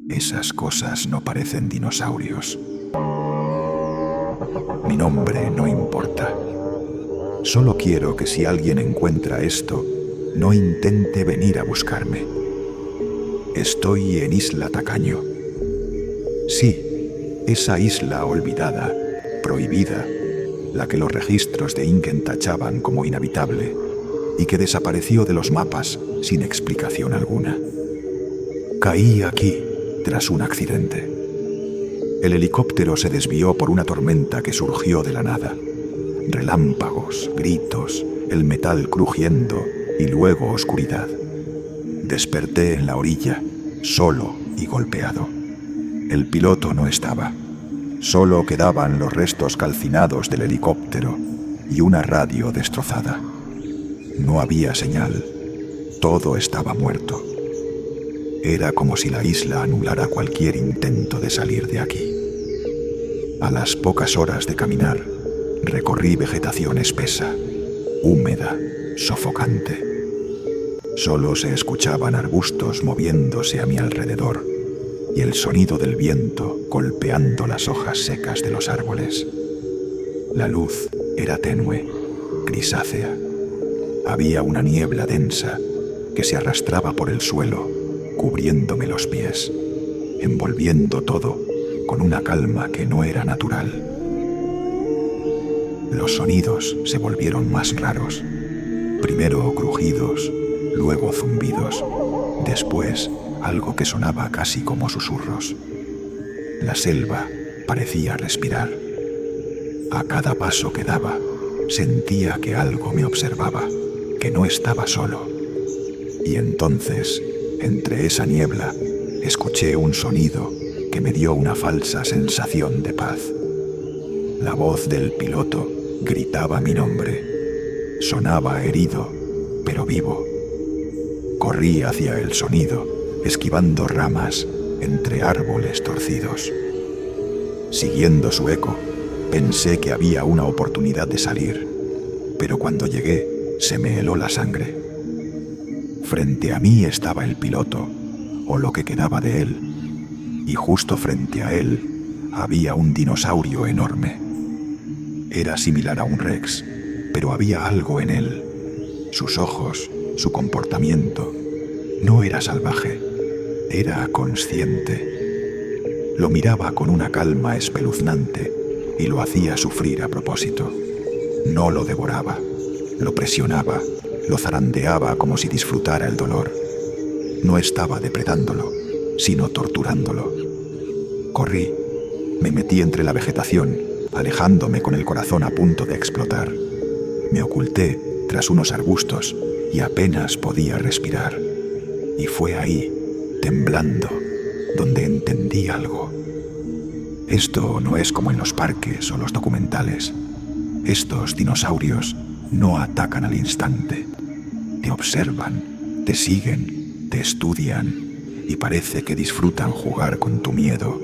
Esas cosas no parecen dinosaurios. Mi nombre no importa. Solo quiero que si alguien encuentra esto, no intente venir a buscarme. Estoy en Isla Tacaño. Sí, esa isla olvidada, prohibida, la que los registros de Inken tachaban como inhabitable y que desapareció de los mapas sin explicación alguna. Caí aquí tras un accidente. El helicóptero se desvió por una tormenta que surgió de la nada. Relámpagos, gritos, el metal crujiendo y luego oscuridad. Desperté en la orilla, solo y golpeado. El piloto no estaba. Solo quedaban los restos calcinados del helicóptero y una radio destrozada. No había señal. Todo estaba muerto. Era como si la isla anulara cualquier intento de salir de aquí. A las pocas horas de caminar, recorrí vegetación espesa, húmeda, sofocante. Solo se escuchaban arbustos moviéndose a mi alrededor y el sonido del viento golpeando las hojas secas de los árboles. La luz era tenue, grisácea. Había una niebla densa que se arrastraba por el suelo, cubriéndome los pies, envolviendo todo con una calma que no era natural. Los sonidos se volvieron más raros. Primero crujidos, luego zumbidos, después algo que sonaba casi como susurros. La selva parecía respirar. A cada paso que daba, sentía que algo me observaba, que no estaba solo. Y entonces, entre esa niebla, escuché un sonido que me dio una falsa sensación de paz. La voz del piloto gritaba mi nombre. Sonaba herido, pero vivo. Corrí hacia el sonido, esquivando ramas entre árboles torcidos. Siguiendo su eco, pensé que había una oportunidad de salir, pero cuando llegué, se me heló la sangre. Frente a mí estaba el piloto, o lo que quedaba de él, y justo frente a él había un dinosaurio enorme. Era similar a un rex, pero había algo en él. Sus ojos, su comportamiento. No era salvaje, era consciente. Lo miraba con una calma espeluznante y lo hacía sufrir a propósito. No lo devoraba, lo presionaba, lo zarandeaba como si disfrutara el dolor. No estaba depredándolo, sino torturándolo. Corrí, me metí entre la vegetación, alejándome con el corazón a punto de explotar. Me oculté tras unos arbustos y apenas podía respirar. Y fue ahí, temblando, donde entendí algo. Esto no es como en los parques o los documentales. Estos dinosaurios no atacan al instante. Te observan, te siguen, te estudian y parece que disfrutan jugar con tu miedo,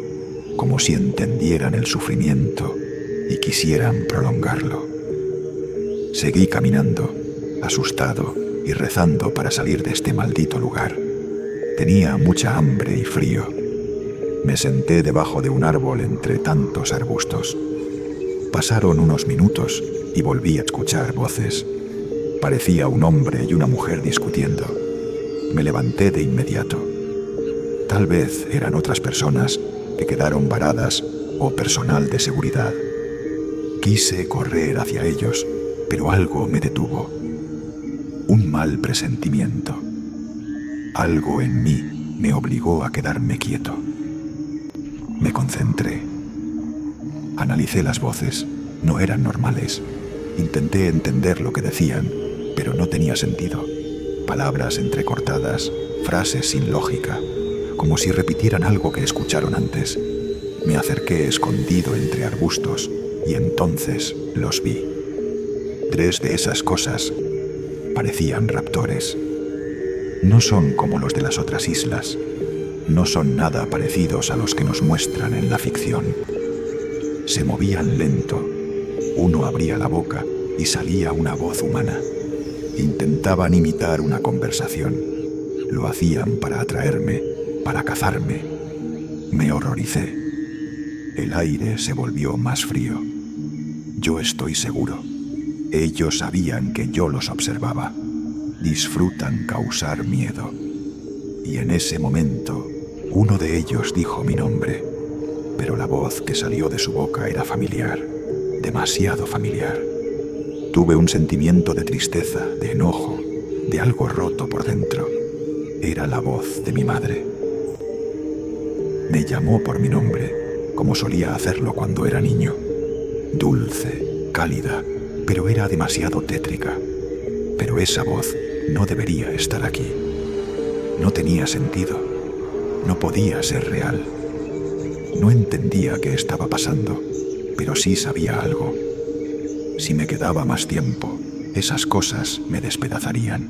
como si entendieran el sufrimiento y quisieran prolongarlo. Seguí caminando, asustado y rezando para salir de este maldito lugar. Tenía mucha hambre y frío. Me senté debajo de un árbol entre tantos arbustos. Pasaron unos minutos y volví a escuchar voces. Parecía un hombre y una mujer discutiendo. Me levanté de inmediato. Tal vez eran otras personas que quedaron varadas o personal de seguridad. Quise correr hacia ellos, pero algo me detuvo. Un mal presentimiento. Algo en mí me obligó a quedarme quieto. Me concentré. Analicé las voces. No eran normales. Intenté entender lo que decían, pero no tenía sentido. Palabras entrecortadas, frases sin lógica, como si repitieran algo que escucharon antes. Me acerqué escondido entre arbustos y entonces los vi. 3 de esas cosas parecían raptores. No son como los de las otras islas. No son nada parecidos a los que nos muestran en la ficción. Se movían lento. Uno abría la boca y salía una voz humana. Intentaban imitar una conversación. Lo hacían para atraerme, para cazarme. Me horroricé. El aire se volvió más frío. Yo estoy seguro. Ellos sabían que yo los observaba. Disfrutan causar miedo. Y en ese momento, uno de ellos dijo mi nombre, pero la voz que salió de su boca era familiar, demasiado familiar. Tuve un sentimiento de tristeza, de enojo, de algo roto por dentro. Era la voz de mi madre. Me llamó por mi nombre, como solía hacerlo cuando era niño. Dulce, cálida, pero era demasiado tétrica. Pero esa voz no debería estar aquí. No tenía sentido. No podía ser real. No entendía qué estaba pasando, pero sí sabía algo. Si me quedaba más tiempo, esas cosas me despedazarían.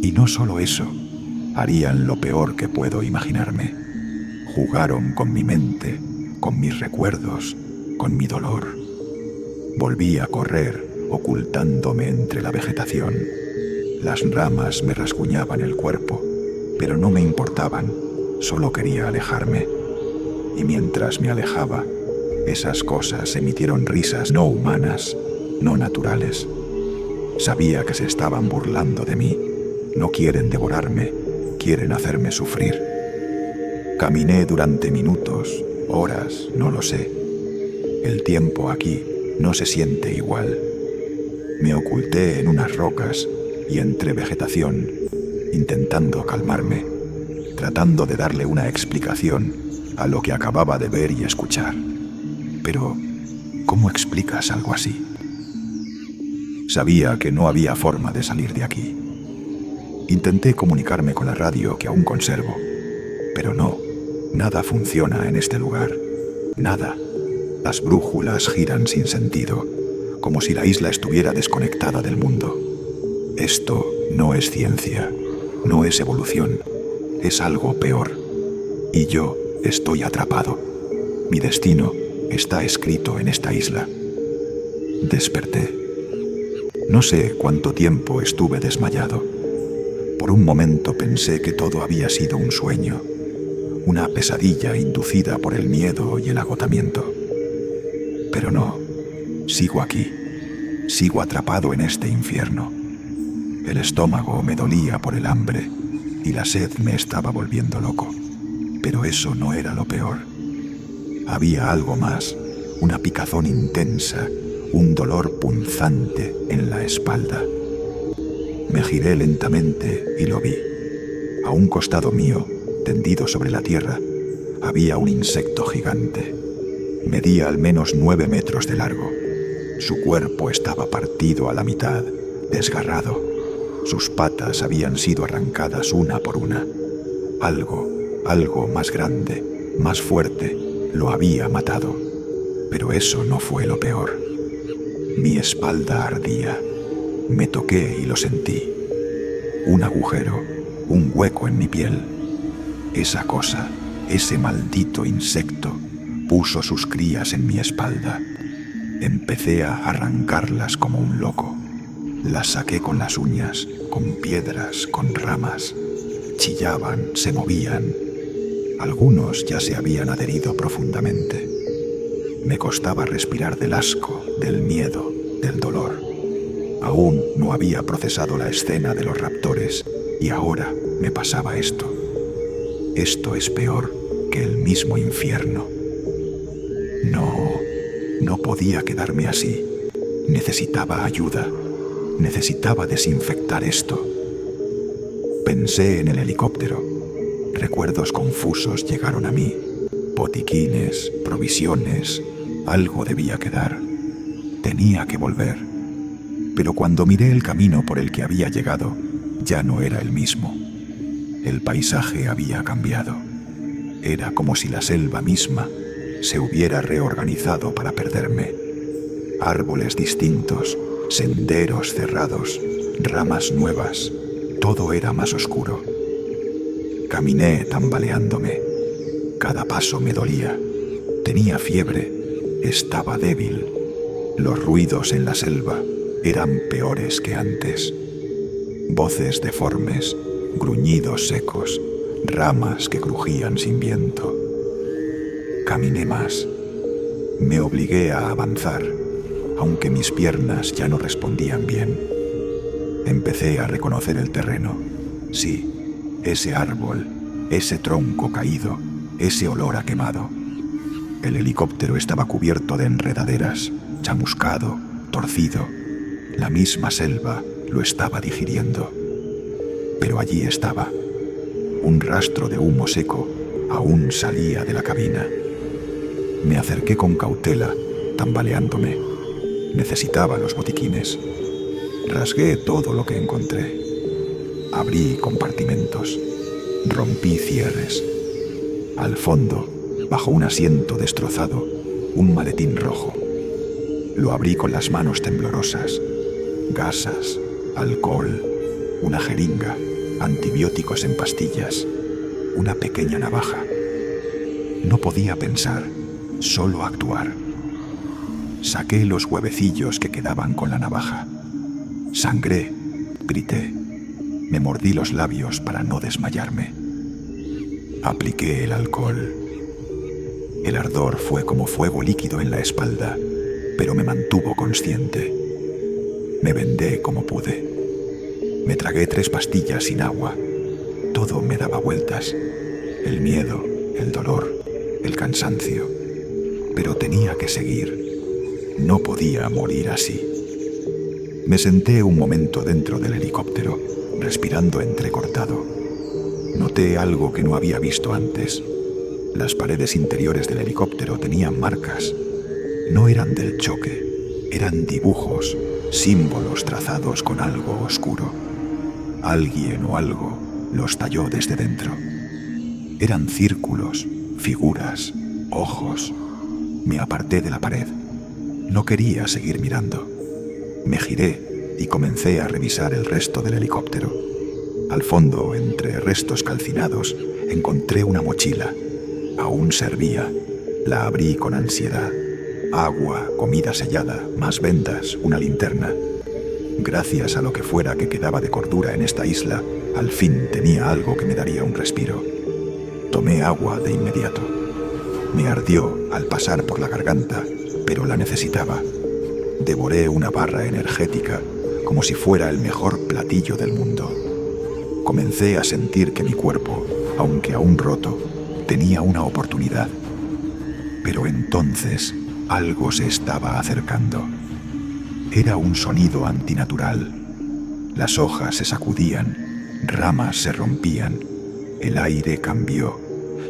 Y no solo eso, harían lo peor que puedo imaginarme. Jugaron con mi mente, con mis recuerdos, con mi dolor. Volví a correr, ocultándome entre la vegetación. Las ramas me rasguñaban el cuerpo, pero no me importaban, solo quería alejarme. Y mientras me alejaba, esas cosas emitieron risas no humanas, no naturales. Sabía que se estaban burlando de mí. No quieren devorarme, quieren hacerme sufrir. Caminé durante minutos, horas, no lo sé. El tiempo aquí no se siente igual. Me oculté en unas rocas y entre vegetación, intentando calmarme, tratando de darle una explicación a lo que acababa de ver y escuchar. Pero, ¿cómo explicas algo así? Sabía que no había forma de salir de aquí. Intenté comunicarme con la radio que aún conservo, pero no, nada funciona en este lugar. Nada. Las brújulas giran sin sentido, como si la isla estuviera desconectada del mundo. Esto no es ciencia, no es evolución, es algo peor. Y yo estoy atrapado. Mi destino está escrito en esta isla. Desperté. No sé cuánto tiempo estuve desmayado. Por un momento pensé que todo había sido un sueño, una pesadilla inducida por el miedo y el agotamiento. Pero no, sigo aquí, sigo atrapado en este infierno. El estómago me dolía por el hambre y la sed me estaba volviendo loco. Pero eso no era lo peor. Había algo más, una picazón intensa, un dolor punzante en la espalda. Me giré lentamente y lo vi. A un costado mío, tendido sobre la tierra, había un insecto gigante. Medía al menos 9 metros de largo. Su cuerpo estaba partido a la mitad, desgarrado. Sus patas habían sido arrancadas una por una. Algo más grande, más fuerte, lo había matado. Pero eso no fue lo peor. Mi espalda ardía. Me toqué y lo sentí. Un agujero, un hueco en mi piel. Esa cosa, ese maldito insecto, puso sus crías en mi espalda. Empecé a arrancarlas como un loco. Las saqué con las uñas, con piedras, con ramas. Chillaban, se movían. Algunos ya se habían adherido profundamente. Me costaba respirar del asco, del miedo, del dolor. Aún no había procesado la escena de los raptores y ahora me pasaba esto. Esto es peor que el mismo infierno. No podía quedarme así. Necesitaba ayuda. Necesitaba desinfectar esto. Pensé en el helicóptero. Recuerdos confusos llegaron a mí. Botiquines, provisiones, algo debía quedar. Tenía que volver. Pero cuando miré el camino por el que había llegado, ya no era el mismo. El paisaje había cambiado. Era como si la selva misma se hubiera reorganizado para perderme. Árboles distintos, senderos cerrados, ramas nuevas, todo era más oscuro. Caminé tambaleándome. Cada paso me dolía. Tenía fiebre. Estaba débil. Los ruidos en la selva eran peores que antes. Voces deformes, gruñidos secos, ramas que crujían sin viento. Caminé más. Me obligué a avanzar, aunque mis piernas ya no respondían bien. Empecé a reconocer el terreno. Sí, ese árbol, ese tronco caído, ese olor a quemado. El helicóptero estaba cubierto de enredaderas, chamuscado, torcido. La misma selva lo estaba digiriendo. Pero allí estaba. Un rastro de humo seco aún salía de la cabina. Me acerqué con cautela, tambaleándome. Necesitaba los botiquines. Rasgué todo lo que encontré. Abrí compartimentos. Rompí cierres. Al fondo, bajo un asiento destrozado, un maletín rojo. Lo abrí con las manos temblorosas. Gasas, alcohol, una jeringa, antibióticos en pastillas, una pequeña navaja. No podía pensar, solo actuar. Saqué los huevecillos que quedaban con la navaja. Sangré, grité. Me mordí los labios para no desmayarme. Apliqué el alcohol. El ardor fue como fuego líquido en la espalda, pero me mantuvo consciente. Me vendé como pude. Me tragué 3 pastillas sin agua. Todo me daba vueltas. El miedo, el dolor, el cansancio. Pero tenía que seguir. No podía morir así. Me senté un momento dentro del helicóptero, respirando entrecortado. Noté algo que no había visto antes. Las paredes interiores del helicóptero tenían marcas. No eran del choque, eran dibujos, símbolos trazados con algo oscuro. Alguien o algo los talló desde dentro. Eran círculos, figuras, ojos. Me aparté de la pared. No quería seguir mirando. Me giré y comencé a revisar el resto del helicóptero. Al fondo, entre restos calcinados, encontré una mochila. Aún servía. La abrí con ansiedad. Agua, comida sellada, más vendas, una linterna. Gracias a lo que fuera que quedaba de cordura en esta isla, al fin tenía algo que me daría un respiro. Tomé agua de inmediato. Me ardió al pasar por la garganta, pero la necesitaba. Devoré una barra energética como si fuera el mejor platillo del mundo. Comencé a sentir que mi cuerpo, aunque aún roto, tenía una oportunidad. Pero entonces algo se estaba acercando. Era un sonido antinatural. Las hojas se sacudían, ramas se rompían, el aire cambió,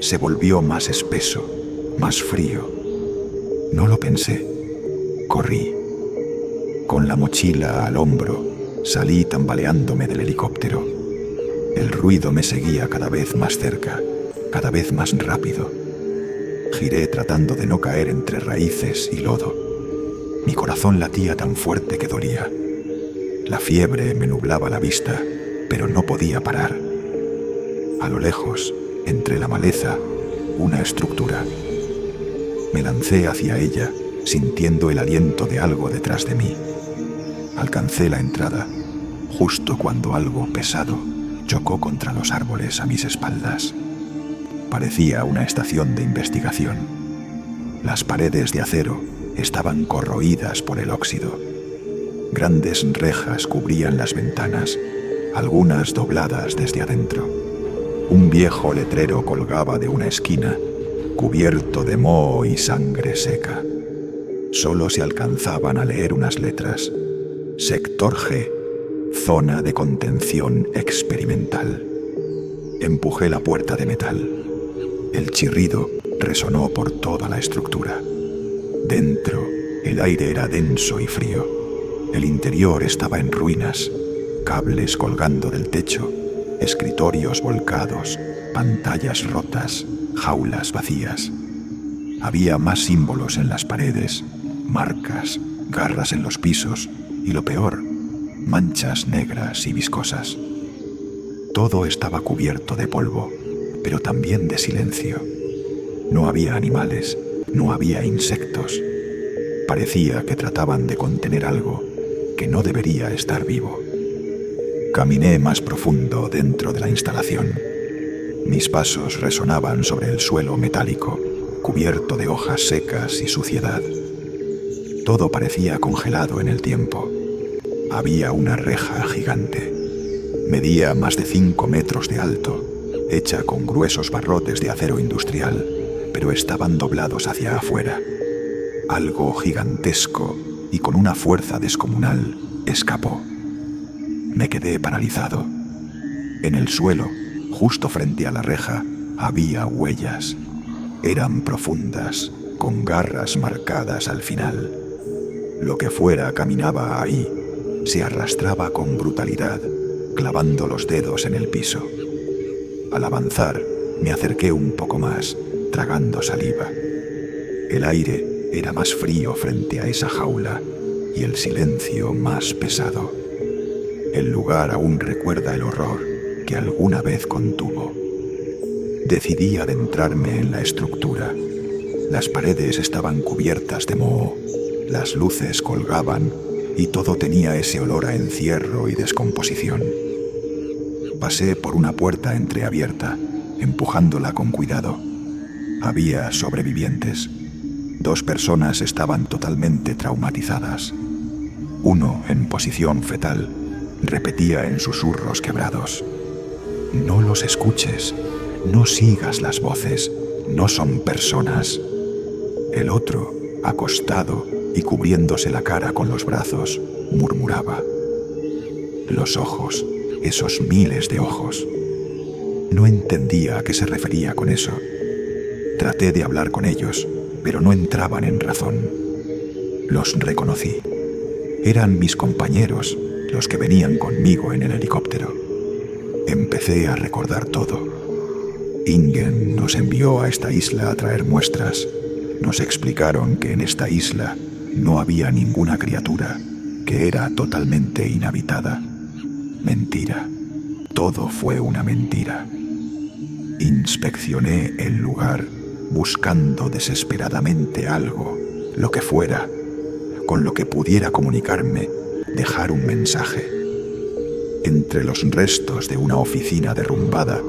se volvió más espeso, más frío. No lo pensé. Corrí. Con la mochila al hombro, salí tambaleándome del helicóptero. El ruido me seguía cada vez más cerca, cada vez más rápido. Giré tratando de no caer entre raíces y lodo. Mi corazón latía tan fuerte que dolía. La fiebre me nublaba la vista, pero no podía parar. A lo lejos, entre la maleza, una estructura. Me lancé hacia ella, sintiendo el aliento de algo detrás de mí. Alcancé la entrada, justo cuando algo pesado chocó contra los árboles a mis espaldas. Parecía una estación de investigación. Las paredes de acero estaban corroídas por el óxido. Grandes rejas cubrían las ventanas, algunas dobladas desde adentro. Un viejo letrero colgaba de una esquina, cubierto de moho y sangre seca. Solo se alcanzaban a leer unas letras. Sector G, zona de contención experimental. Empujé la puerta de metal. El chirrido resonó por toda la estructura. Dentro, el aire era denso y frío. El interior estaba en ruinas, cables colgando del techo, escritorios volcados, pantallas rotas, jaulas vacías. Había más símbolos en las paredes, marcas, garras en los pisos y, lo peor, manchas negras y viscosas. Todo estaba cubierto de polvo, pero también de silencio. No había animales, no había insectos. Parecía que trataban de contener algo que no debería estar vivo. Caminé más profundo dentro de la instalación. Mis pasos resonaban sobre el suelo metálico, cubierto de hojas secas y suciedad. Todo parecía congelado en el tiempo. Había una reja gigante. Medía más de 5 metros de alto, hecha con gruesos barrotes de acero industrial, pero estaban doblados hacia afuera. Algo gigantesco y con una fuerza descomunal escapó. Me quedé paralizado. En el suelo, justo frente a la reja, había huellas. Eran profundas, con garras marcadas al final. Lo que fuera caminaba ahí, se arrastraba con brutalidad, clavando los dedos en el piso. Al avanzar, me acerqué un poco más, tragando saliva. El aire era más frío frente a esa jaula y el silencio más pesado. El lugar aún recuerda el horror que alguna vez contuvo. Decidí adentrarme en la estructura. Las paredes estaban cubiertas de moho, las luces colgaban y todo tenía ese olor a encierro y descomposición. Pasé por una puerta entreabierta, empujándola con cuidado. Había sobrevivientes. 2 personas estaban totalmente traumatizadas. Uno, en posición fetal, repetía en susurros quebrados: «No los escuches, no sigas las voces, no son personas». El otro, acostado y cubriéndose la cara con los brazos, murmuraba. Los ojos, esos miles de ojos. No entendía a qué se refería con eso. Traté de hablar con ellos, pero no entraban en razón. Los reconocí. Eran mis compañeros, los que venían conmigo en el helicóptero. Empecé a recordar todo. Ingen nos envió a esta isla a traer muestras. Nos explicaron que en esta isla no había ninguna criatura, que era totalmente inhabitada. Mentira. Todo fue una mentira. Inspeccioné el lugar, buscando desesperadamente algo, lo que fuera, con lo que pudiera comunicarme, dejar un mensaje. Entre los restos de una oficina derrumbada,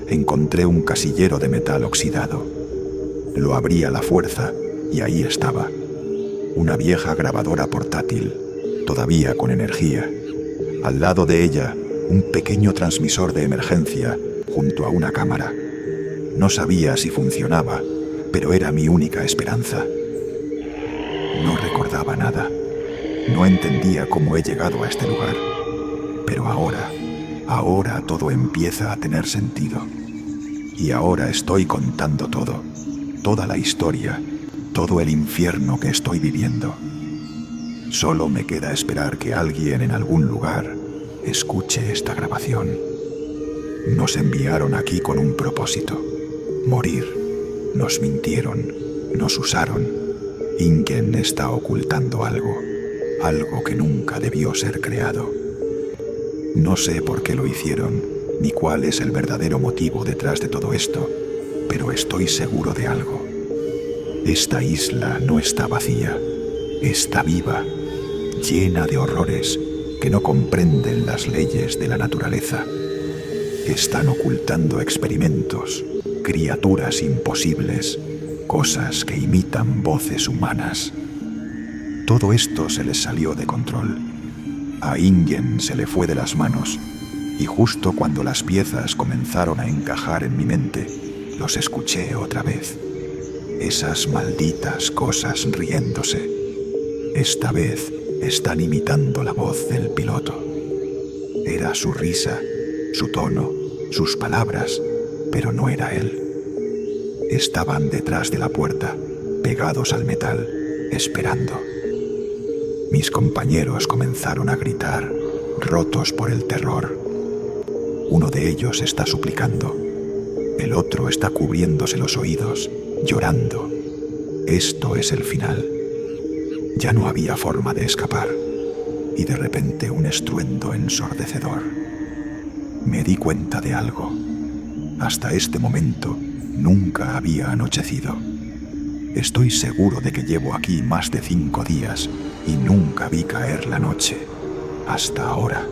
encontré un casillero de metal oxidado. Lo abrí a la fuerza y ahí estaba. Una vieja grabadora portátil, todavía con energía. Al lado de ella, un pequeño transmisor de emergencia junto a una cámara. No sabía si funcionaba, pero era mi única esperanza. No recordaba nada. No entendía cómo he llegado a este lugar. Pero ahora todo empieza a tener sentido. Y ahora estoy contando todo, toda la historia, todo el infierno que estoy viviendo. Solo me queda esperar que alguien en algún lugar escuche esta grabación. Nos enviaron aquí con un propósito: morir. Nos mintieron, nos usaron. Ingen está ocultando algo que nunca debió ser creado. No sé por qué lo hicieron, ni cuál es el verdadero motivo detrás de todo esto, pero estoy seguro de algo. Esta isla no está vacía, está viva, llena de horrores que no comprenden las leyes de la naturaleza. Están ocultando experimentos, criaturas imposibles, cosas que imitan voces humanas. Todo esto se les salió de control. A Ingen se le fue de las manos, y justo cuando las piezas comenzaron a encajar en mi mente, los escuché otra vez. Esas malditas cosas riéndose. Esta vez están imitando la voz del piloto. Era su risa, su tono, sus palabras, pero no era él. Estaban detrás de la puerta, pegados al metal, esperando. Mis compañeros comenzaron a gritar, rotos por el terror. Uno de ellos está suplicando. El otro está cubriéndose los oídos, llorando. Esto es el final. Ya no había forma de escapar. Y de repente un estruendo ensordecedor. Me di cuenta de algo. Hasta este momento nunca había anochecido. Estoy seguro de que llevo aquí más de 5 días y nunca vi caer la noche, hasta ahora.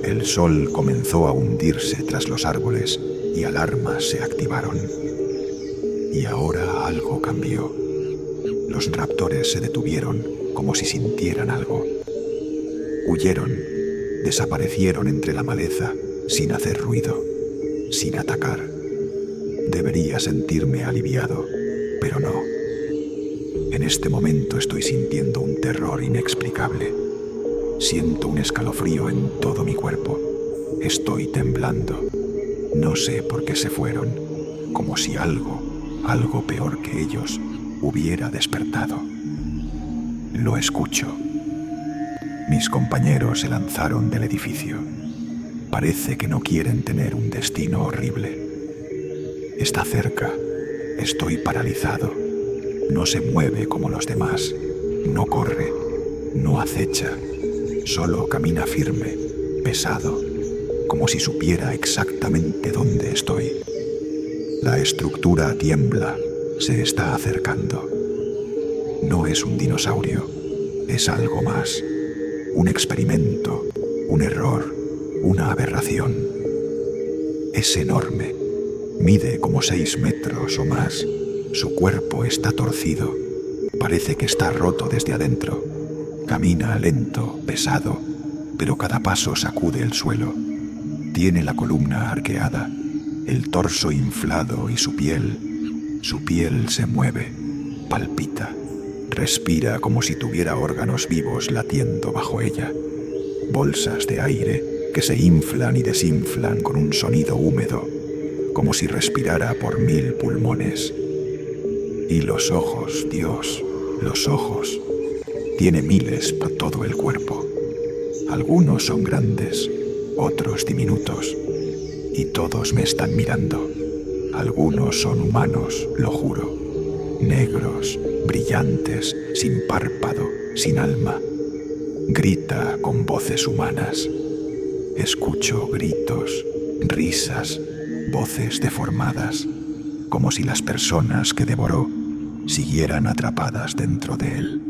El sol comenzó a hundirse tras los árboles y alarmas se activaron. Y ahora algo cambió. Los raptores se detuvieron como si sintieran algo. Huyeron, desaparecieron entre la maleza, sin hacer ruido, sin atacar. Debería sentirme aliviado, pero no. En este momento estoy sintiendo un terror inexplicable. Siento un escalofrío en todo mi cuerpo. Estoy temblando. No sé por qué se fueron, como si algo peor que ellos, hubiera despertado. Lo escucho. Mis compañeros se lanzaron del edificio. Parece que no quieren tener un destino horrible. Está cerca. Estoy paralizado. No se mueve como los demás. No corre. No acecha. Solo camina firme, pesado, como si supiera exactamente dónde estoy. La estructura tiembla. Se está acercando. No es un dinosaurio. Es algo más. Un experimento, un error, una aberración. Es enorme. Mide como 6 metros o más. Su cuerpo está torcido. Parece que está roto desde adentro. Camina lento, pesado, pero cada paso sacude el suelo. Tiene la columna arqueada, el torso inflado y su piel se mueve, palpita, respira como si tuviera órganos vivos latiendo bajo ella. Bolsas de aire que se inflan y desinflan con un sonido húmedo, como si respirara por 1000 pulmones. Y los ojos, Dios, los ojos. Tiene miles por todo el cuerpo. Algunos son grandes, otros diminutos, y todos me están mirando. Algunos son humanos, lo juro, negros, brillantes, sin párpado, sin alma. Grita con voces humanas. Escucho gritos, risas, voces deformadas, como si las personas que devoró siguieran atrapadas dentro de él.